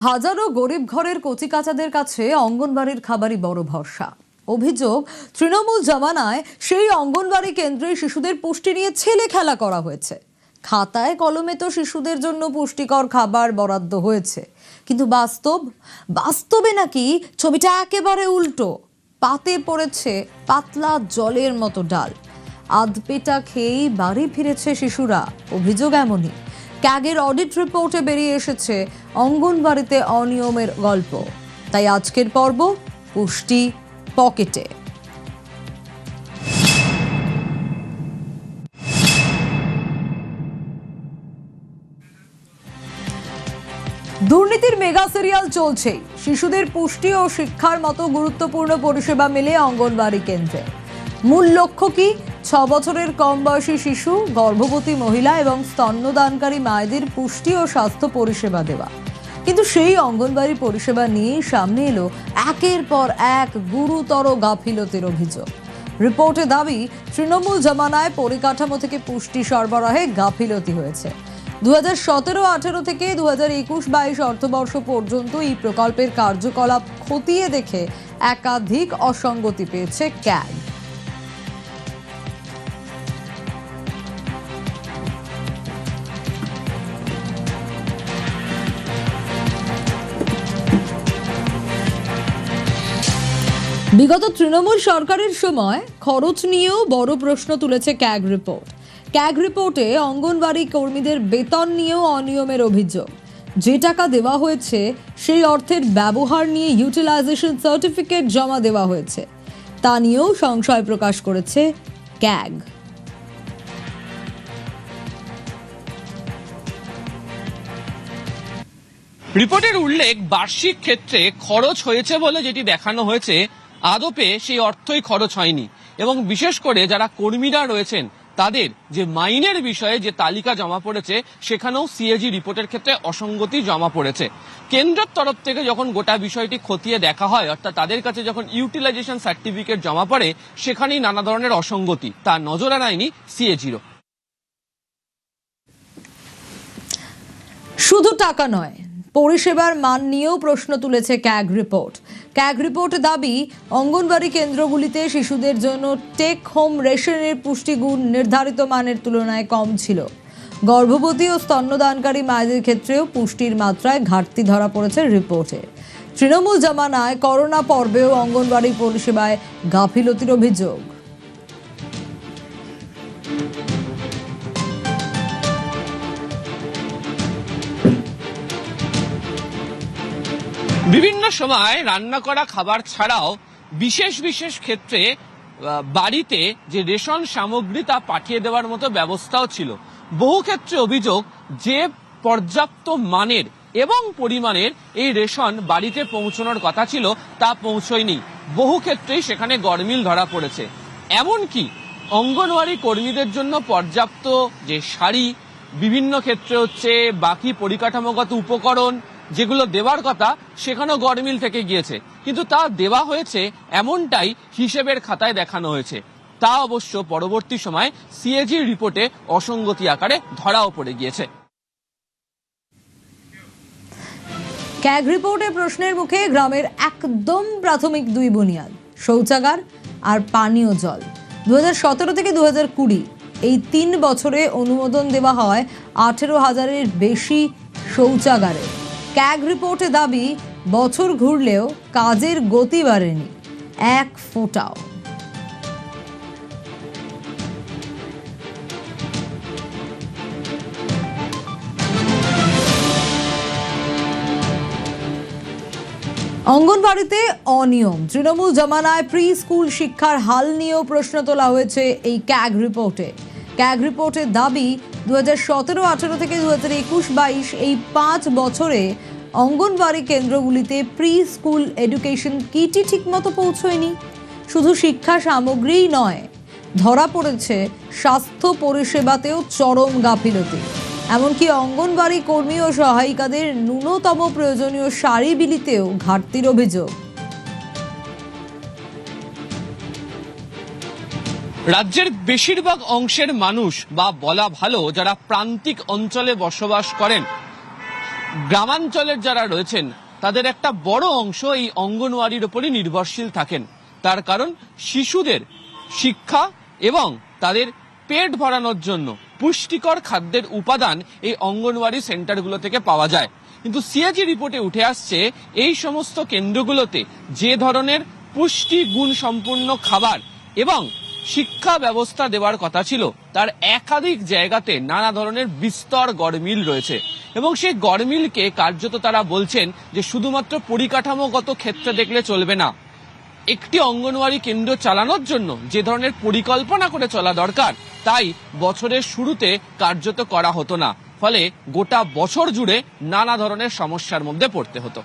হাজারো গরিব ঘরের কচিকাচাদের কাছে অঙ্গনবাড়ির খাবারই বড় ভরসা। অভিযোগ, তৃণমূল জমানায় সেই অঙ্গনবাড়ি কেন্দ্রে শিশুদের পুষ্টি নিয়ে ছেলে খেলা করা হয়েছে। খাতায় কলমে তো শিশুদের জন্য পুষ্টিকর খাবার বরাদ্দ হয়েছে, কিন্তু বাস্তবে নাকি ছবিটা একেবারে উল্টো। পাতে পড়েছে পাতলা জলের মতো ডাল, আধপেটা খেয়েই বাড়ি ফিরেছে শিশুরা। অভিযোগ এমনই। ক্যাগের অডিট রিপোর্টে বেরিয়ে এসেছে অঙ্গনবাড়িতে অনিয়মের গল্প। তাই আজকের পর্ব পুষ্টি পকেটে। দুর্নীতির মেগা সিরিয়াল চলছে। শিশুদের পুষ্টি ও শিক্ষার মতো গুরুত্বপূর্ণ পরিষেবা মেলে অঙ্গনবাড়ি কেন্দ্রে। মূল লক্ষ্য কি? 6 বছরের কম বয়সী শিশু, গর্ভবতী মহিলা এবং স্তন্যদানকারী মায়েদের পুষ্টি ও স্বাস্থ্য পরিষেবা দেওয়া। কিন্তু সেই অঙ্গনবাড়ি পরিষেবা নিয়েই সামনে এলো একের পর এক গুরুতর গাফিলতির অভিযোগ। রিপোর্টে দাবি, তৃণমূল জমানায় পরিকাঠামো থেকে পুষ্টি সরবরাহে গাফিলতি হয়েছে। 2017-18 থেকে 2021-22 অর্থবর্ষ পর্যন্ত এই প্রকল্পের কার্যকলাপ খতিয়ে দেখে একাধিক অসঙ্গতি পেয়েছে ক্যাগ। বিগত তৃণমূল সরকারের সময় খরচ নিয়েও বড় প্রশ্ন তুলেছে ক্যাগ রিপোর্ট। ক্যাগ রিপোর্টে অঙ্গনবাড়ি কর্মীদের বেতন নিয়েও অনিয়মের অভিযোগ। যে টাকা দেওয়া হয়েছে সেই অর্থের ব্যবহার নিয়ে ইউটিলাইজেশন সার্টিফিকেট জমা দেওয়া হয়েছে, তা নিয়েও সংশয় প্রকাশ করেছে ক্যাগ। রিপোর্টের উল্লেখ, বার্ষিক ক্ষেত্রে খরচ হয়েছে বলে যেটি দেখানো হয়েছে, আদপে সেই অর্থই খরচ হয়নি। এবং বিশেষ করে যারা কর্মীরা রয়েছেন তাদের যে মাইনের বিষয়ে যে তালিকা জমা পড়েছে, সেখানেও সিএজি রিপোর্টের ক্ষেত্রে অসঙ্গতি জমা পড়েছে। কেন্দ্রের তরফ থেকে যখন গোটা বিষয়টি খতিয়ে দেখা হয়, অর্থাৎ তাদের কাছে যখন ইউটিলাইজেশন সার্টিফিকেট জমা পড়ে, সেখানেই নানা ধরনের অসঙ্গতি, তা নজর আনায়নি সিএজিরও। শুধু টাকা নয়, পরিষেবার মান নিয়েও প্রশ্ন তুলেছে ক্যাগ রিপোর্ট। ক্যাগ রিপোর্ট দাবি, অঙ্গনবাড়ি কেন্দ্রগুলিতে শিশুদের জন্য টেক হোম রেশনের পুষ্টিগুণ নির্ধারিত মানের তুলনায় কম ছিল। গর্ভবতী ও স্তন্যদানকারী মায়েদের ক্ষেত্রেও পুষ্টির মাত্রায় ঘাটতি ধরা পড়েছে রিপোর্টে। তৃণমূল জমানায় করোনা পর্বেও অঙ্গনবাড়ি পরিষেবায় গাফিলতির অভিযোগ। বিভিন্ন সময় রান্না করা খাবার ছাড়াও বিশেষ বিশেষ ক্ষেত্রে বাড়িতে যে রেশন সামগ্রী তা পাঠিয়ে দেওয়ার মতো ব্যবস্থাও ছিল। বহু ক্ষেত্রে অভিযোগ যে পর্যাপ্ত মানের এবং পরিমাণের এই রেশন বাড়িতে পৌঁছানোর কথা ছিল, তা পৌঁছয়নি। বহু ক্ষেত্রেই সেখানে গরমিল ধরা পড়েছে। এমনকি অঙ্গনওয়াড়ি কর্মীদের জন্য পর্যাপ্ত যে শাড়ি, বিভিন্ন ক্ষেত্রে বাকি পরিকাঠামোগত উপকরণ যেগুলো দেওয়ার কথা, সেখানেও গরমিল থেকে গিয়েছে। কিন্তু তা দেওয়া হয়েছে এমনটাই হিসেবের খাতায় দেখানো হয়েছে। তা অবশ্য পরবর্তী সময় সিএজি রিপোর্টে অসঙ্গতি আকারে ধরাও পড়ে গিয়েছে। ক্যাগ রিপোর্টে প্রশ্নের মুখে গ্রামের একদম প্রাথমিক 2 বুনিয়াদ, শৌচাগার আর পানীয় জল। 2017 থেকে 2020 এই 3 বছরে অনুমোদন দেওয়া হয় 18,000-এর বেশি শৌচাগারে। ক্যাগ রিপোর্টে দাবি, বছর ঘুরলেও কাজের গতি বাড়েনি এক ফোঁটাও। অঙ্গনবাড়িতে অনিয়ম, তৃণমূল জমানায় প্রি স্কুল শিক্ষার হাল নিয়েও প্রশ্ন তোলা হয়েছে এই ক্যাগ রিপোর্টে। ক্যাগ রিপোর্টের দাবি, 2017-18 থেকে 2021-22 এই 5 বছরে অঙ্গনবাড়ি কেন্দ্রগুলিতে প্রি স্কুল এডুকেশন কিটই ঠিকমতো পৌঁছয়নি। শুধু শিক্ষা সামগ্রীই নয়, ধরা পড়েছে স্বাস্থ্য পরিষেবাতেও চরম গাফিলতি। এমনকি অঙ্গনবাড়ি কর্মী ও সহায়িকাদের ন্যূনতম প্রয়োজনীয় শাড়ি বিলিতেও ঘাটতির অভিযোগ। রাজ্যের বেশিরভাগ অংশের মানুষ, বা বলা ভালো যারা প্রান্তিক অঞ্চলে বসবাস করেন, গ্রামাঞ্চলের যারা রয়েছেন তাদের একটা বড় অংশ এই অঙ্গনওয়াড়ির উপরই নির্ভরশীল থাকেন। তার কারণ শিশুদের শিক্ষা এবং তাদের পেট ভরানোর জন্য পুষ্টিকর খাদ্যের উপাদান এই অঙ্গনওয়াড়ি সেন্টারগুলো থেকে পাওয়া যায়। কিন্তু সিএজি রিপোর্টে উঠে আসছে এই সমস্ত কেন্দ্রগুলোতে যে ধরনের পুষ্টি গুণ সম্পূর্ণ খাবার এবং শিক্ষা ব্যবস্থা দেওয়ার কথা ছিল তার একাধিক জায়গাতে নানা ধরনের বিস্তর গড়মিল রয়েছে এবং সেই গড়মিলকে কার্যত তারা বলছেন যে শুধুমাত্র পরিকাঠামোগত ক্ষেত্রে দেখলে চলবে না, একটি অঙ্গনওয়াড়ি কেন্দ্র চালানোর জন্য যে ধরনের পরিকল্পনা করে চলা দরকার তাই বছরের শুরুতে কার্যত করা হতো না, ফলে গোটা বছর জুড়ে নানা ধরনের সমস্যার মধ্যে পড়তে হতো।